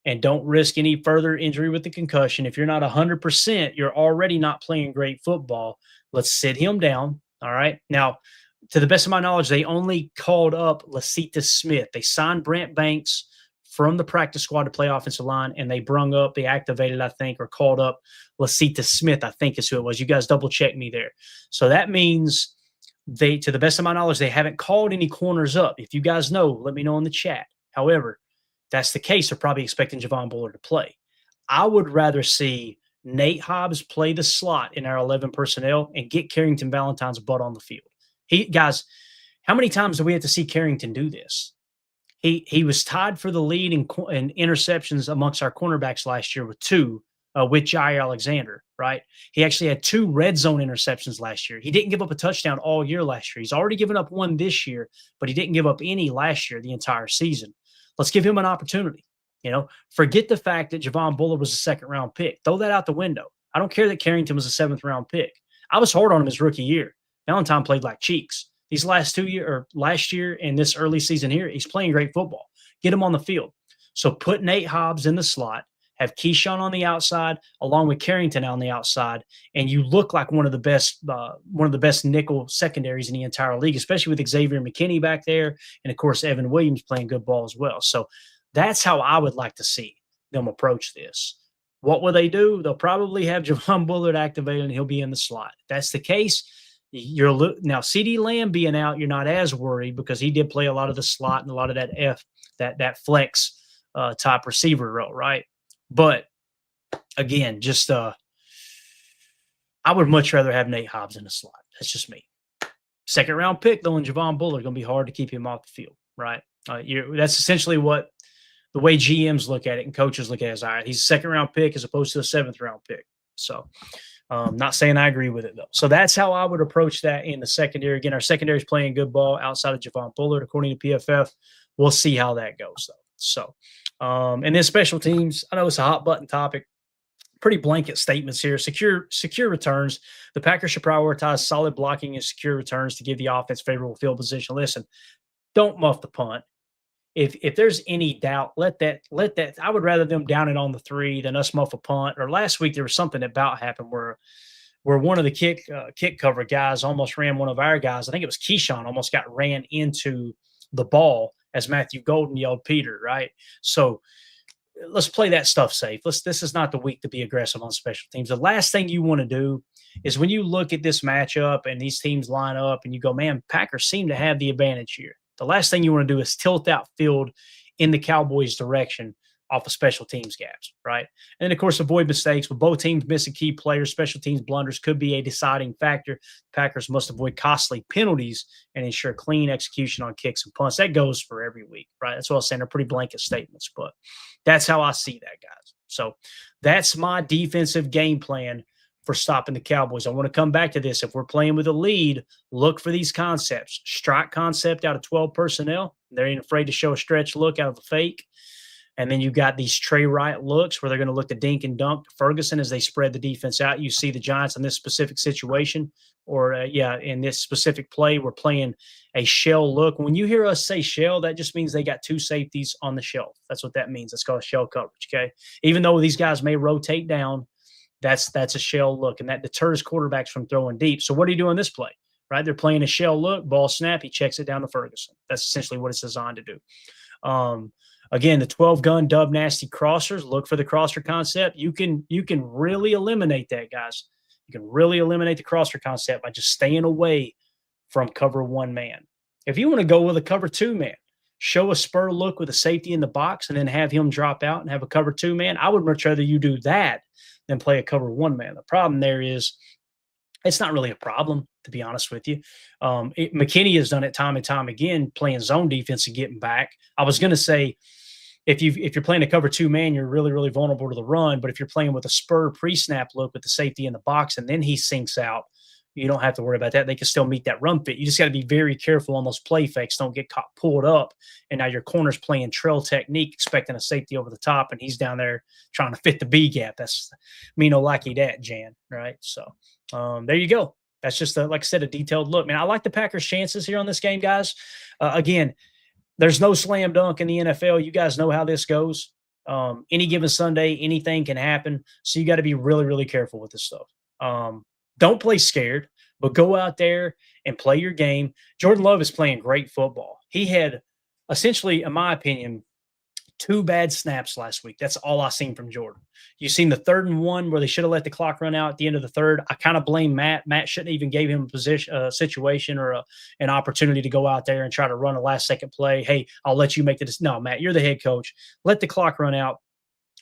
And don't risk any further injury with the concussion. If you're not 100%, you're already not playing great football. Let's sit him down, all right? Now, to the best of my knowledge, they only called up Lasita Smith. They signed Brant Banks from the practice squad to play offensive line, and they activated, I think, or called up Lasita Smith, I think is who it was. You guys double check me there. So that means to the best of my knowledge, they haven't called any corners up. If you guys know, let me know in the chat. However, if that's the case, they're probably expecting Javon Bullard to play. I would rather see Nate Hobbs play the slot in our 11 personnel and get Carrington Valentine's butt on the field. Guys, how many times do we have to see Carrington do this? He was tied for the lead in interceptions amongst our cornerbacks last year with 2 with Jair Alexander, right? He actually had 2 red zone interceptions last year. He didn't give up a touchdown all year last year. He's already given up 1 this year, but he didn't give up any last year, the entire season. Let's give him an opportunity. Forget the fact that Javon Bullard was a 2nd-round pick. Throw that out the window. I don't care that Carrington was a 7th-round pick. I was hard on him his rookie year. Valentine played like cheeks. These last year and this early season here, he's playing great football. Get him on the field. So put Nate Hobbs in the slot, have Keyshawn on the outside, along with Carrington on the outside, and you look like one of the best nickel secondaries in the entire league, especially with Xavier McKinney back there, and of course Evan Williams playing good ball as well. So that's how I would like to see them approach this. What will they do? They'll probably have Javon Bullard activated, and he'll be in the slot. If that's the case, now CeeDee Lamb being out, you're not as worried because he did play a lot of the slot and a lot of that flex type receiver role, right? But again, I would much rather have Nate Hobbs in the slot. That's just me. 2nd-round pick though, and Javon Bullard, going to be hard to keep him off the field, right? That's essentially what the way GMs look at it and coaches look at it. All right, he's a 2nd-round pick as opposed to a 7th-round pick. So. Not saying I agree with it, though. So that's how I would approach that in the secondary. Again, our secondary is playing good ball outside of Javon Bullard, according to PFF. We'll see how that goes, though. So, and then special teams, I know it's a hot-button topic. Pretty blanket statements here. Secure returns. The Packers should prioritize solid blocking and secure returns to give the offense favorable field position. Listen, don't muff the punt. if there's any doubt, let that. I would rather them down it on the 3 than us muff a punt. Or last week there was something about happened where one of the kick cover guys almost ran one of our guys. I think it was Keyshawn almost got ran into the ball as Matthew Golden yelled Peter, right? So let's play that stuff safe. This is not the week to be aggressive on special teams. The last thing you want to do is when you look at this matchup and these teams line up and you go, man, Packers seem to have the advantage here. The last thing you want to do is tilt out field in the Cowboys' direction off of special teams gaps, right? And then, of course, avoid mistakes. With both teams missing key players, special teams blunders could be a deciding factor. Packers must avoid costly penalties and ensure clean execution on kicks and punts. That goes for every week, right? That's what I was saying. They're pretty blanket statements, but that's how I see that, guys. So that's my defensive game plan for stopping the Cowboys. I want to come back to this. If we're playing with a lead, look for these concepts. Strike concept out of 12 personnel. They ain't afraid to show a stretch look out of a fake. And then you got these Trey Wright looks where they're going to look to dink and dunk Ferguson as they spread the defense out. You see the Giants in this specific situation, or in this specific play, we're playing a shell look. When you hear us say shell, that just means they got 2 safeties on the shelf. That's what that means. That's called shell coverage. Okay, even though these guys may rotate down, that's a shell look, and that deters quarterbacks from throwing deep. So what do you do in this play? Right, they're playing a shell look, ball snap, he checks it down to Ferguson. That's essentially what it's designed to do. Again, the 12 gun dub nasty crossers, look for the crosser concept. You can really eliminate that, guys. You can really eliminate the crosser concept by just staying away from cover 1 man. If you want to go with a cover 2 man, show a spur look with a safety in the box and then have him drop out and have a cover 2 man. I would much rather you do that than play a cover 1 man. The problem there is it's not really a problem, to be honest with you. McKinney has done it time and time again, playing zone defense and getting back. I was going to say, if you're playing a cover 2 man, you're really, really vulnerable to the run. But if you're playing with a spur pre-snap look with the safety in the box and then he sinks out, you don't have to worry about that. They can still meet that run fit. You just got to be very careful on those play fakes. Don't get caught pulled up. And now your corner's playing trail technique, expecting a safety over the top, and he's down there trying to fit the B gap. That's me no likey that, Jan, right? So there you go. That's just, like I said, a detailed look. Man, I like the Packers' chances here on this game, guys. Again, there's no slam dunk in the NFL. You guys know how this goes. Any given Sunday, anything can happen. So you got to be really, really careful with this stuff. Don't play scared, but go out there and play your game. Jordan Love is playing great football. He had essentially, in my opinion, 2 bad snaps last week. That's all I seen from Jordan. You seen the 3rd and 1 where they should have let the clock run out at the end of the 3rd. I kind of blame Matt. Matt shouldn't even gave him a situation or an opportunity to go out there and try to run a last-second play. Hey, I'll let you make the decision. No, Matt, you're the head coach. Let the clock run out.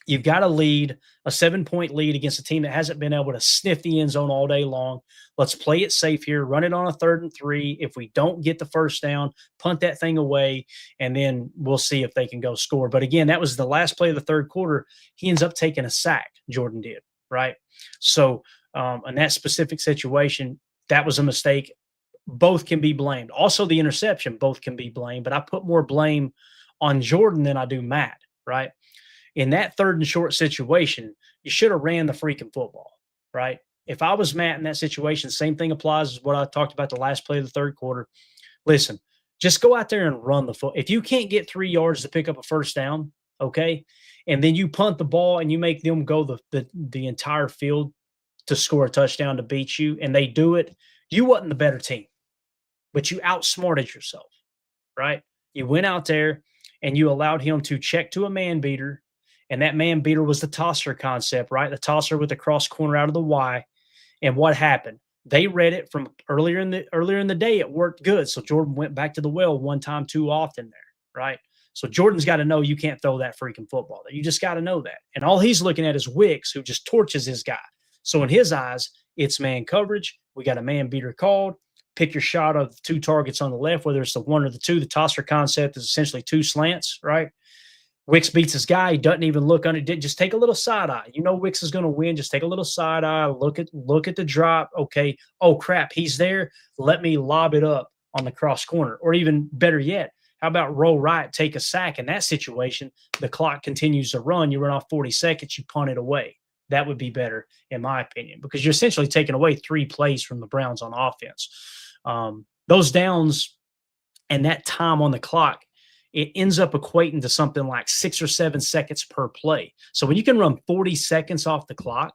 You've got to lead a 7-point lead against a team that hasn't been able to sniff the end zone all day long. Let's play it safe here. Run it on a 3rd and 3. If we don't get the first down, punt that thing away, and then we'll see if they can go score. But again, that was the last play of the 3rd quarter. He ends up taking a sack, Jordan did, right? So in that specific situation, that was a mistake. Both can be blamed. Also, the interception, both can be blamed. But I put more blame on Jordan than I do Matt, right? In that 3rd and short situation, you should have ran the freaking football, right? If I was Matt in that situation, same thing applies as what I talked about the last play of the 3rd quarter. Listen, just go out there and run the foot. If you can't get 3 yards to pick up a first down, okay, and then you punt the ball and you make them go the entire field to score a touchdown to beat you, and they do it, you wasn't the better team, but you outsmarted yourself, right? You went out there and you allowed him to check to a man beater. And that man beater was the tosser concept, right? The tosser with the cross corner out of the Y. And what happened? They read it from earlier in the day. It worked good. So Jordan went back to the well one time too often there, right? So Jordan's got to know you can't throw that freaking football there. You just got to know that. And all he's looking at is Wicks, who just torches his guy. So in his eyes, it's man coverage. We got a man beater called. Pick your shot of the 2 targets on the left, whether it's the 1 or the 2. The tosser concept is essentially 2 slants, right? Wicks beats his guy. He doesn't even look under. Just take a little side eye. You know Wicks is going to win. Just take a little side eye. Look at the drop. Okay. Oh crap, he's there. Let me lob it up on the cross corner. Or even better yet, how about roll right, take a sack? In that situation, the clock continues to run. You run off 40 seconds. You punt it away. That would be better, in my opinion, because you're essentially taking away 3 plays from the Browns on offense. Those downs and that time on the clock it ends up equating to something like 6 or 7 seconds per play. So when you can run 40 seconds off the clock,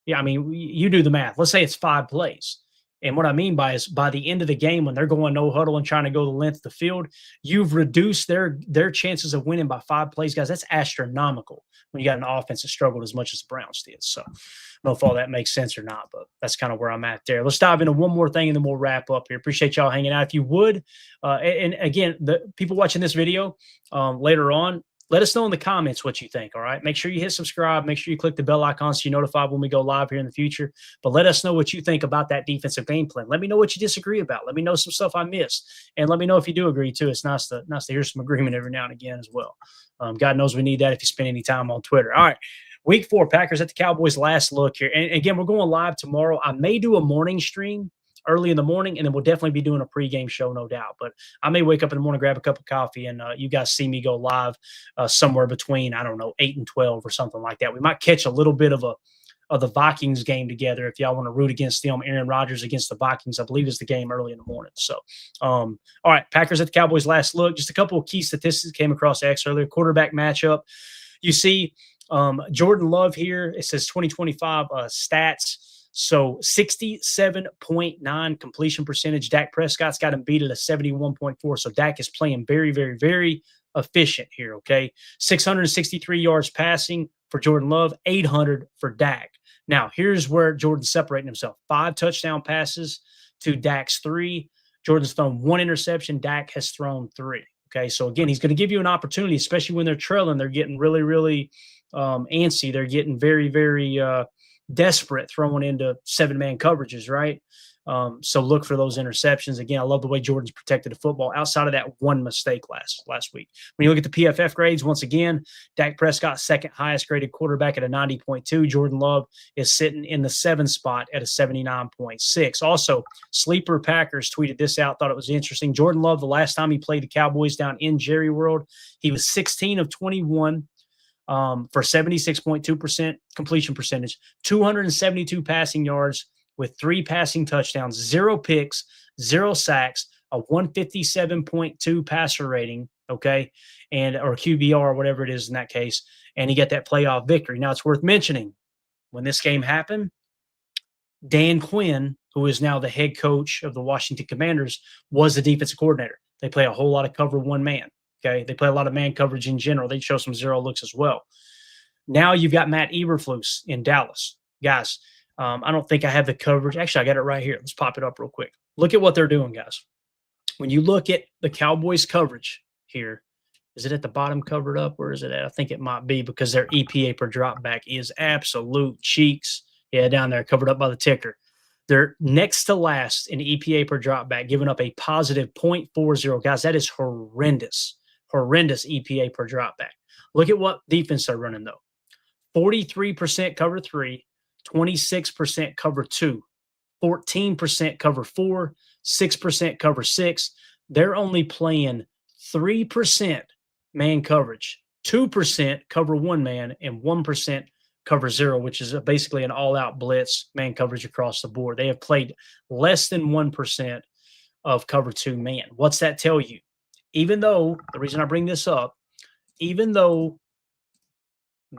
yeah, I mean, you do the math. Let's say it's 5 plays. And what I mean by is by the end of the game, when they're going no huddle and trying to go the length of the field, you've reduced their chances of winning by 5 plays, guys. That's astronomical when you got an offense that struggled as much as the Browns did. So I don't know if all that makes sense or not, but that's kind of where I'm at there. Let's dive into one more thing and then we'll wrap up here. Appreciate y'all hanging out. If you would, and again, the people watching this video later on, let us know in the comments what you think. All right. Make sure you hit subscribe. Make sure you click the bell icon so you're notified when we go live here in the future. But let us know what you think about that defensive game plan. Let me know what you disagree about. Let me know some stuff I missed. And let me know if you do agree too. It's nice to hear some agreement every now and again as well. God knows we need that if you spend any time on Twitter. All right. Week 4, Packers at the Cowboys last look here. And again, we're going live tomorrow. I may do a morning stream early in the morning, and then we'll definitely be doing a pregame show, no doubt. But I may wake up in the morning, grab a cup of coffee, and you guys see me go live somewhere between, I don't know, 8 and 12 or something like that. We might catch a little bit of the Vikings game together if y'all want to root against them. Aaron Rodgers against the Vikings, I believe, is the game early in the morning. So, all right, Packers at the Cowboys last look. Just a couple of key statistics came across X earlier. Quarterback matchup. You see Jordan Love here. It says 2025 stats. So 67.9 completion percentage. Dak Prescott's got him beat at a 71.4. So Dak is playing very, very, very efficient here, okay? 663 yards passing for Jordan Love, 800 for Dak. Now, here's where Jordan's separating himself. 5 touchdown passes to Dak's 3. Jordan's thrown 1 interception. Dak has thrown 3. Okay, so again, he's going to give you an opportunity, especially when they're trailing. They're getting really, really antsy. They're getting very, very desperate throwing into 7-man coverages, right? So look for those interceptions. Again, I love the way Jordan's protected the football outside of that one mistake last week. When you look at the PFF grades, once again, Dak Prescott, second highest graded quarterback at a 90.2. Jordan Love is sitting in the 7th spot at a 79.6. Also, Sleeper Packers tweeted this out, thought it was interesting. Jordan Love, the last time he played the Cowboys down in Jerry World, he was 16 of 21 for 76.2% completion percentage, 272 passing yards with 3 passing touchdowns, 0 picks, 0 sacks, a 157.2 passer rating, okay, and or QBR, or whatever it is in that case, and he got that playoff victory. Now, it's worth mentioning, when this game happened, Dan Quinn, who is now the head coach of the Washington Commanders, was the defensive coordinator. They play a whole lot of cover one man, okay? They play a lot of man coverage in general. They show some zero looks as well. Now you've got Matt Eberflus in Dallas. Guys, I don't think I have the coverage. Actually, I got it right here. Let's pop it up real quick. Look at what they're doing, guys. When you look at the Cowboys coverage here, is it at the bottom covered up? Where is it at? I think it might be because their EPA per drop back is absolute cheeks. Yeah, down there, covered up by the ticker. They're next to last in EPA per drop back, giving up a positive 0.40. Guys, that is horrendous. Horrendous EPA per drop back. Look at what defense they're running, though. 43% cover 3, 26% cover 2, 14% cover 4, 6% cover 6. They're only playing 3% man coverage, 2% cover 1 man, and 1% cover 0, which is basically an all-out blitz man coverage across the board. They have played less than 1% of cover 2 man. What's that tell you? Even though, the reason I bring this up, even though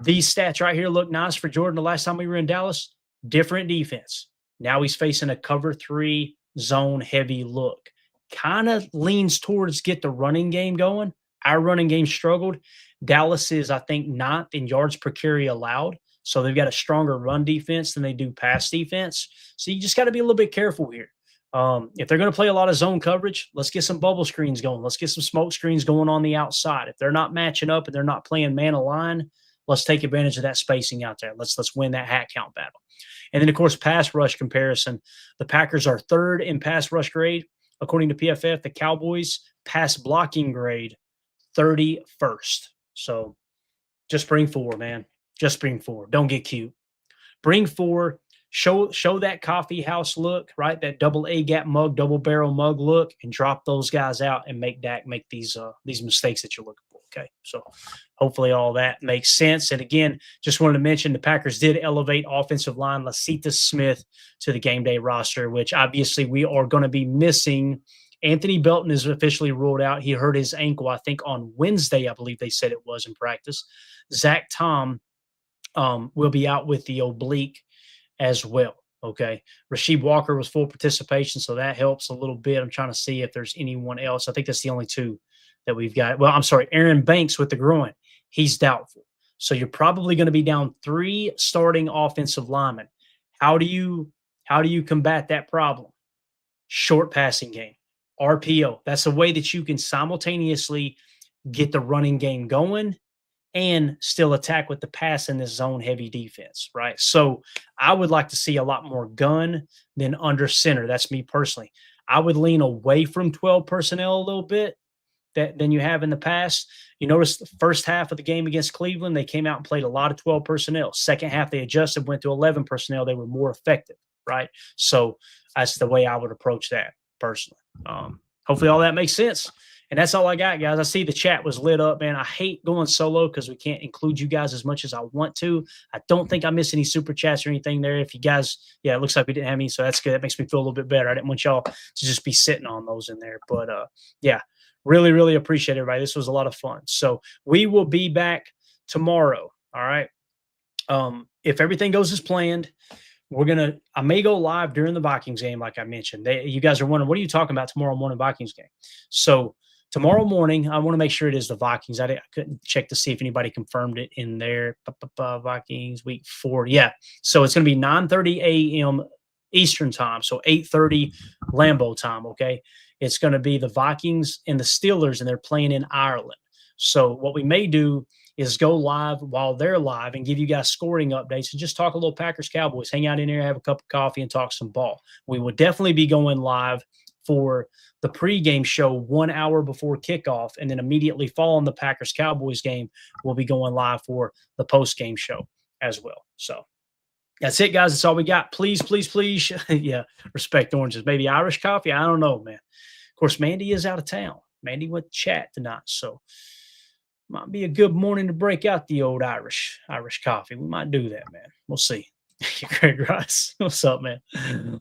these stats right here look nice for Jordan the last time we were in Dallas, different defense. Now he's facing a cover 3 zone heavy look. Kind of leans towards get the running game going. Our running game struggled. Dallas is, I think, 9th in yards per carry allowed. So they've got a stronger run defense than they do pass defense. So you just got to be a little bit careful here. If they're going to play a lot of zone coverage, let's get some bubble screens going. Let's get some smoke screens going on the outside. If they're not matching up and they're not playing man align, let's take advantage of that spacing out there. Let's win that hat count battle. And then, of course, pass rush comparison. The Packers are 3rd in pass rush grade. According to PFF, the Cowboys pass blocking grade 31st. So just bring 4, man. Just bring 4. Don't get cute. Bring 4. Show that coffee house look, right? That double A gap mug, double barrel mug look, and drop those guys out and make Dak make these mistakes that you're looking for. Okay, so hopefully all that makes sense. And again, just wanted to mention the Packers did elevate offensive line Lasita Smith to the game day roster, which obviously we are going to be missing Anthony Belton is officially ruled out. He hurt his ankle, I think, on Wednesday, I believe they said it was in practice. Zach Tom will be out with the oblique as well. Okay. Rasheed Walker was full participation, so that helps a little bit. I'm trying to see if there's anyone else. I think that's the only two that we've got. Well, I'm sorry, Aaron Banks with the groin. He's doubtful. So you're probably going to be down 3 starting offensive linemen. How do you combat that problem? Short passing game, RPO. That's a way that you can simultaneously get the running game going and still attack with the pass in this zone heavy defense, right? So I would like to see a lot more gun than under center. That's me personally. I would lean away from 12 personnel a little bit than you have in the past. You notice the first half of the game against Cleveland, they came out and played a lot of 12 personnel. Second half, they adjusted, went to 11 personnel. They were more effective, right? So that's the way I would approach that personally. Hopefully all that makes sense. And that's all I got, guys. I see the chat was lit up, man. I hate going solo because we can't include you guys as much as I want to. I don't think I missed any super chats or anything there. If you guys, it looks like we didn't have any, so that's good. That makes me feel a little bit better. I didn't want y'all to just be sitting on those in there. But, really, really appreciate everybody. This was a lot of fun. So we will be back tomorrow, all right? If everything goes as planned, I may go live during the Vikings game, like I mentioned. You guys are wondering, what are you talking about tomorrow morning Vikings game? So tomorrow morning, I want to make sure it is the Vikings. I couldn't check to see if anybody confirmed it in there. Vikings week 4. Yeah. So it's going to be 9:30 a.m. Eastern time. So 8:30 Lambeau time. Okay. It's going to be the Vikings and the Steelers, and they're playing in Ireland. So what we may do is go live while they're live and give you guys scoring updates and just talk a little Packers Cowboys, hang out in there, have a cup of coffee and talk some ball. We will definitely be going live for the pregame show 1 hour before kickoff, and then immediately following the Packers Cowboys game, we'll be going live for the postgame show as well. So that's it, guys. That's all we got. Please, please, please. Respect oranges. Maybe Irish coffee. I don't know, man. Of course, Mandy is out of town. Mandy went to chat tonight, so might be a good morning to break out the old Irish coffee. We might do that, man. We'll see. Greg Rice. What's up, man?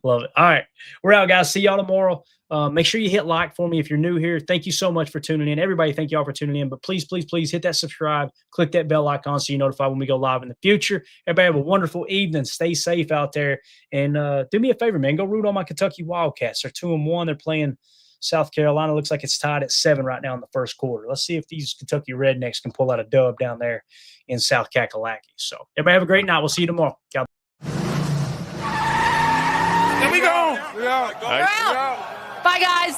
Love it. All right. We're out, guys. See y'all tomorrow. Make sure you hit like for me if you're new here. Thank you so much for tuning in. Everybody, thank y'all for tuning in. But please, please, please hit that subscribe. Click that bell icon so you're notified when we go live in the future. Everybody have a wonderful evening. Stay safe out there. And do me a favor, man. Go root on my Kentucky Wildcats. They're 2-1. They're playing South Carolina. Looks like it's tied at 7 right now in the first quarter. Let's see if these Kentucky Rednecks can pull out a dub down there in South Kakalaki. So everybody have a great night. We'll see you tomorrow. God. There we go. We're out. Bye, guys.